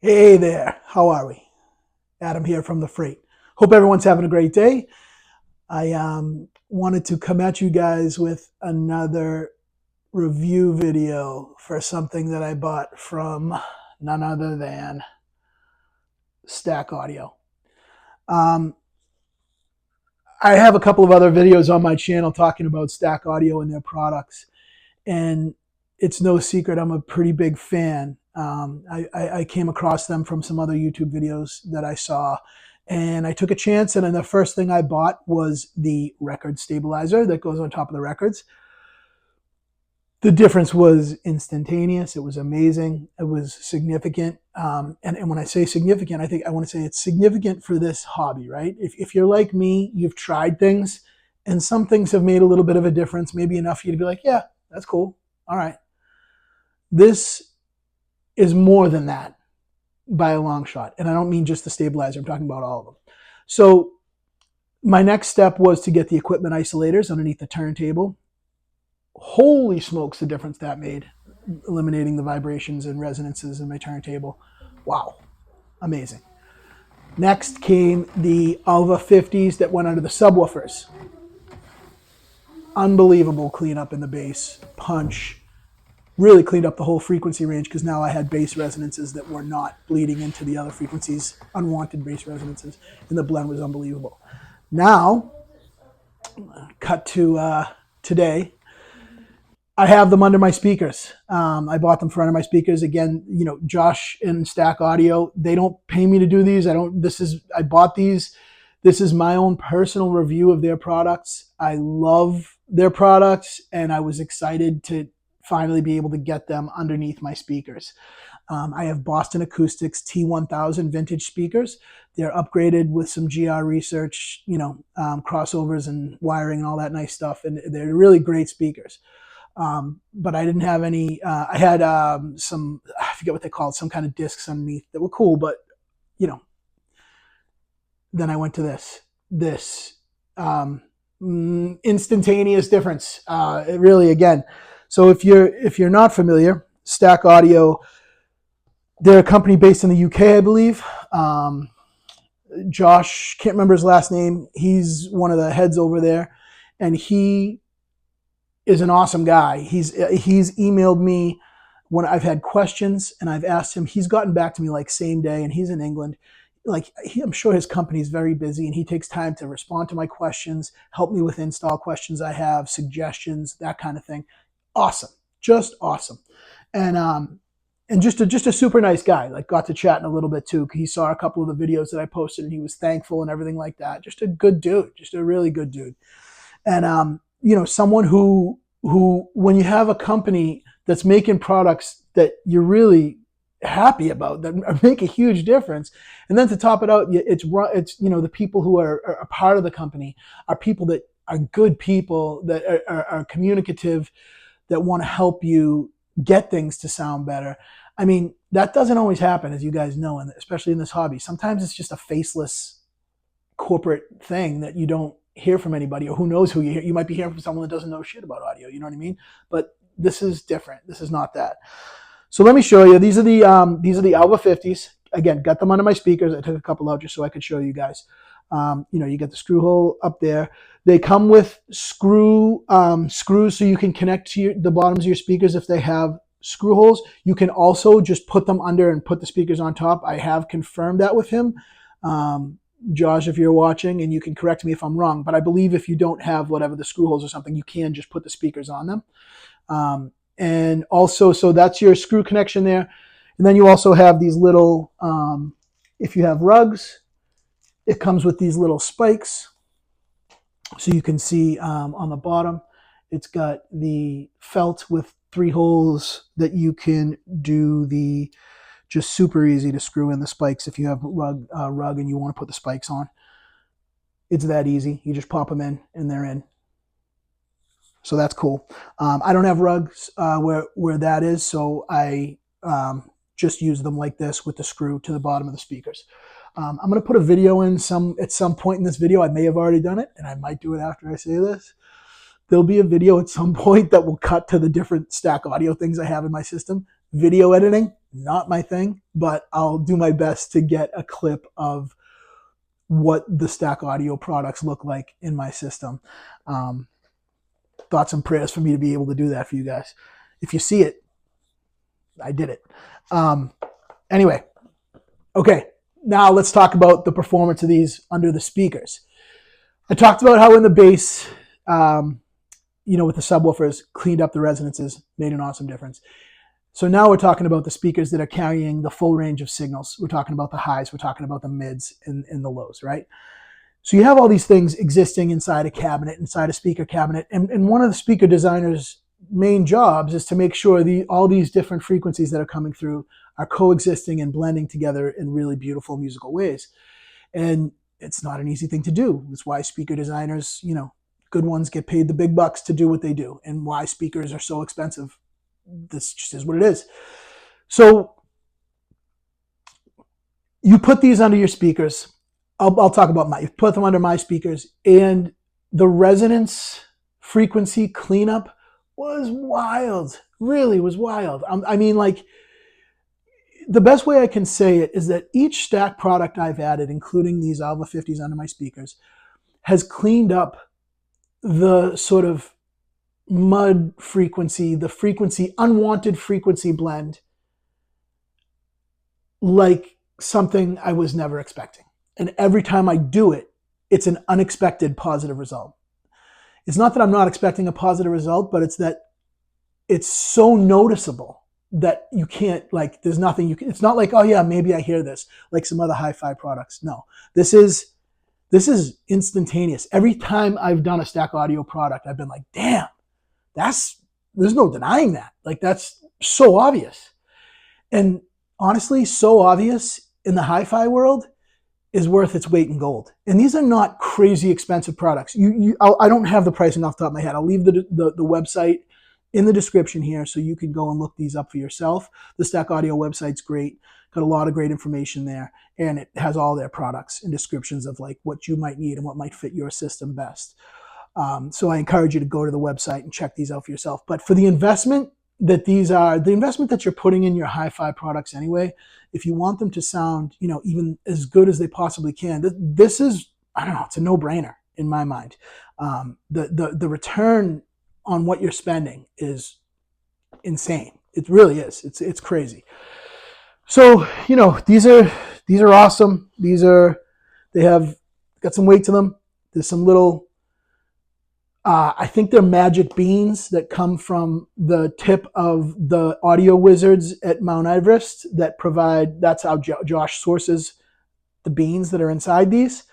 Hey there, how are we? Adam here from The Freight. Hope everyone's having a great day. I wanted to come at you guys with another review video for something that I bought from none other than Stack Audio. I have a couple of other videos on my channel talking about Stack Audio and their products, and it's no secret I'm a pretty big fan. I came across them from some other YouTube videos that I saw, and I took a chance, and then the first thing I bought was the record stabilizer that goes on top of the records. The difference was instantaneous. It was amazing. It was significant. And when I say significant, I want to say it's significant for this hobby, right? If you're like me, you've tried things, and some things have made a little bit of a difference, maybe enough for you to be like, yeah, that's cool. All right. This is more than that by a long shot. And I don't mean just the stabilizer. I'm talking about all of them. So my next step was to get the equipment isolators underneath the turntable. Holy smokes, the difference that made, eliminating the vibrations and resonances in my turntable. Wow, amazing. Next came the Auva 50s that went under the subwoofers. Unbelievable cleanup in the bass, punch. Really cleaned up the whole frequency range because now I had bass resonances that were not bleeding into the other frequencies, unwanted bass resonances, and the blend was unbelievable. Now, cut to today. I have them under my speakers. I bought them for under my speakers. Again, you know, Josh and Stack Audio, they don't pay me to do these. I bought these. This is my own personal review of their products. I love their products, and I was excited to finally be able to get them underneath my speakers. I have Boston Acoustics T1000 vintage speakers. They're upgraded with some GR research, you know, crossovers and wiring and all that nice stuff. And they're really great speakers. But I didn't have any, I had some, I forget what they called, some kind of discs underneath that were cool, but you know, then I went to this instantaneous difference. It really, again, so if you're not familiar, Stack Audio, they're a company based in the UK, I believe. Josh, can't remember his last name. He's one of the heads over there, and he is an awesome guy. He's emailed me when I've had questions, and I've asked him. He's gotten back to me like same day, and he's in England. Like, I'm sure his company is very busy, and he takes time to respond to my questions, help me with install questions I have, suggestions, that kind of thing. Awesome, just awesome. And just a super nice guy. Like, got to chatting a little bit too. He saw a couple of the videos that I posted, and he was thankful and everything like that. Just a good dude, just a really good dude. And you know, someone who when you have a company that's making products that you're really happy about, that make a huge difference, and then to top it out, it's you know, the people who are a part of the company are people that are good people, that are communicative, that want to help you get things to sound better. I mean, that doesn't always happen, as you guys know, and especially in this hobby. Sometimes it's just a faceless corporate thing that you don't hear from anybody, or who knows who you hear. You might be hearing from someone that doesn't know shit about audio. You know what I mean? But this is different. This is not that. So let me show you. These are the Auva 50s. Again, got them under my speakers. I took a couple out just so I could show you guys. You know, you get the screw hole up there. They come with screws so you can connect to the bottoms of your speakers if they have screw holes. You can also just put them under and put the speakers on top. I have confirmed that with him. Josh, if you're watching, and you can correct me if I'm wrong, but I believe if you don't have whatever the screw holes or something, you can just put the speakers on them. And also, so that's your screw connection there. And then you also have these little, if you have rugs, it comes with these little spikes. So you can see on the bottom, it's got the felt with 3 holes that you can do just super easy to screw in the spikes if you have rug and you want to put the spikes on. It's that easy. You just pop them in and they're in. So that's cool. I don't have rugs where that is, so I just use them like this with the screw to the bottom of the speakers. I'm going to put a video in at some point in this video. I may have already done it, and I might do it after I say this. There'll be a video at some point that will cut to the different Stack Audio things I have in my system. Video editing, not my thing, but I'll do my best to get a clip of what the Stack Audio products look like in my system. Thoughts and prayers for me to be able to do that for you guys. If you see it, I did it. Anyway, okay, now let's talk about the performance of these under the speakers. I talked about how in the bass, with the subwoofers, cleaned up the resonances, made an awesome difference. So now we're talking about the speakers that are carrying the full range of signals. We're talking about the highs, we're talking about the mids and the lows, right? So you have all these things existing inside a cabinet, inside a speaker cabinet. And one of the speaker designer's main jobs is to make sure all these different frequencies that are coming through are coexisting and blending together in really beautiful musical ways. And it's not an easy thing to do. That's why speaker designers, good ones get paid the big bucks to do what they do, and why speakers are so expensive. This just is what it is. So you put these under your speakers. I'll talk about you put them under my speakers, and the resonance frequency cleanup was wild. Really was wild. I mean, like, the best way I can say it is that each Stack product I've added, including these Auva 50s under my speakers, has cleaned up the sort of mud frequency, the unwanted frequency blend, like something I was never expecting. And every time I do it, it's an unexpected positive result. It's not that I'm not expecting a positive result, but it's that it's so noticeable that you can't, like, there's nothing you can, it's not like, oh yeah, maybe I hear this, like some other hi-fi products. No, this is instantaneous. Every time I've done a Stack Audio product, I've been like, damn, there's no denying that. Like, that's so obvious. And honestly, so obvious in the hi-fi world is worth its weight in gold. And these are not crazy expensive products. I don't have the pricing off the top of my head. I'll leave the website in the description here so you can go and look these up for yourself. The Stack Audio website's great. Got a lot of great information there, and it has all their products and descriptions of like what you might need and what might fit your system best. So I encourage you to go to the website and check these out for yourself. But for the investment that these are, the investment that you're putting in your hi-fi products anyway, if you want them to sound, even as good as they possibly can, this is, I don't know, it's a no-brainer in my mind. The return on what you're spending is insane. It really is. It's crazy. So, these are awesome. They have got some weight to them. There's some little, I think they're magic beans that come from the tip of the audio wizards at Mount Everest that provide, that's how Josh sources the beans that are inside these.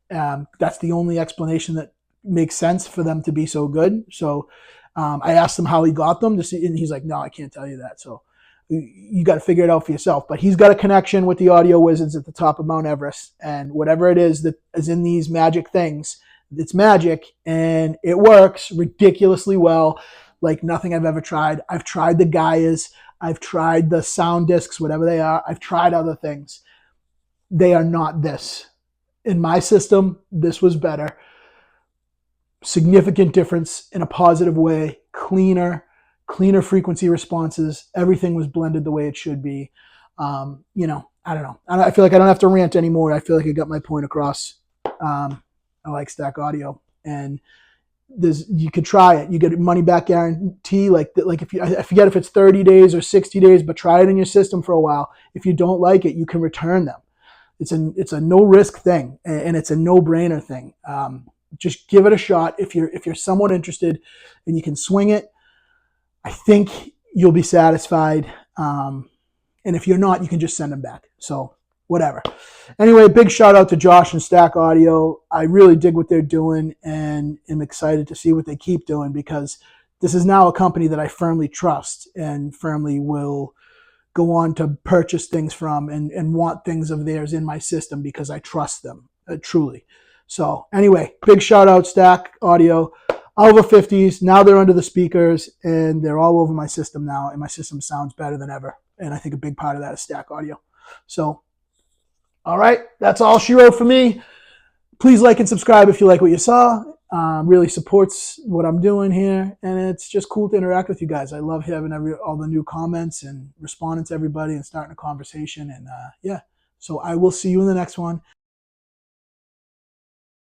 That's the only explanation that makes sense for them to be so good. So I asked him how he got them to see, and he's like, no, I can't tell you that. So you got to figure it out for yourself. But he's got a connection with the audio wizards at the top of Mount Everest, and whatever it is that is in these magic things, it's magic, and it works ridiculously well, like nothing I've ever tried. I've tried the Gaias, I've tried the sound discs, whatever they are. I've tried other things. They are not this. In my system, this was better. Significant difference in a positive way. Cleaner frequency responses. Everything was blended the way it should be. I don't know. I feel like I don't have to rant anymore. I feel like I got my point across. I like Stack Audio, and you could try it. You get a money back guarantee. Like if I forget if it's 30 days or 60 days, but try it in your system for a while. If you don't like it, you can return them. It's a no risk thing, and it's a no brainer thing. Just give it a shot. If you're somewhat interested and you can swing it, I think you'll be satisfied. And if you're not, you can just send them back. So whatever. Anyway, big shout out to Josh and Stack Audio. I really dig what they're doing and am excited to see what they keep doing, because this is now a company that I firmly trust and firmly will go on to purchase things from and want things of theirs in my system because I trust them, truly. So anyway, big shout out Stack Audio. Auva 50s, now they're under the speakers and they're all over my system now, and my system sounds better than ever. And I think a big part of that is Stack Audio. So, all right, that's all she wrote for me. Please like and subscribe if you like what you saw. Really supports what I'm doing here, and it's just cool to interact with you guys. I love having all the new comments and responding to everybody and starting a conversation. And yeah, so I will see you in the next one.